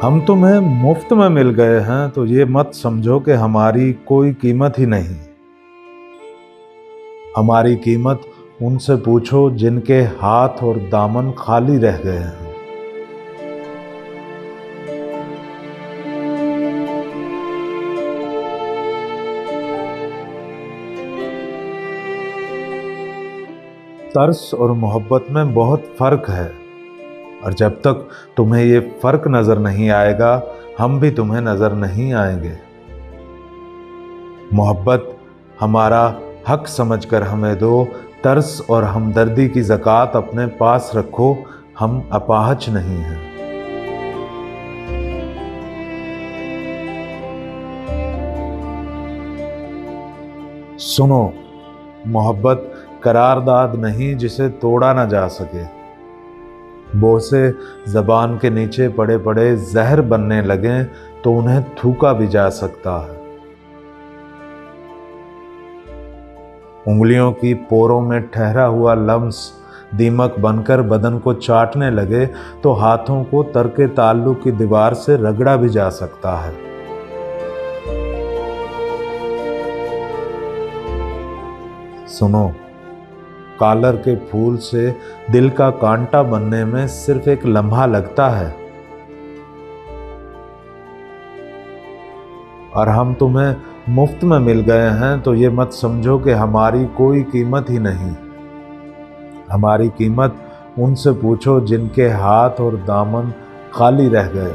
हम तुम्हें मुफ्त में मिल गए हैं तो ये मत समझो कि हमारी कोई कीमत ही नहीं। हमारी कीमत उनसे पूछो जिनके हाथ और दामन खाली रह गए हैं। तरस और मोहब्बत में बहुत फर्क है, और जब तक तुम्हें ये फर्क नजर नहीं आएगा हम भी तुम्हें नजर नहीं आएंगे। मोहब्बत हमारा हक समझकर हमें दो, तरस और हमदर्दी की ज़कात अपने पास रखो, हम अपाहज नहीं हैं। सुनो, मोहब्बत करारदाद नहीं जिसे तोड़ा ना जा सके। बोसे जबान के नीचे पड़े पड़े जहर बनने लगे तो उन्हें थूका भी जा सकता है। उंगलियों की पोरों में ठहरा हुआ लम्स दीमक बनकर बदन को चाटने लगे तो हाथों को तरके ताल्लुक की दीवार से रगड़ा भी जा सकता है। सुनो, कालर के फूल से दिल का कांटा बनने में सिर्फ एक लम्हा लगता है, और हम तुम्हें मुफ्त में मिल गए हैं तो ये मत समझो कि हमारी कोई कीमत ही नहीं। हमारी कीमत उनसे पूछो जिनके हाथ और दामन खाली रह गए।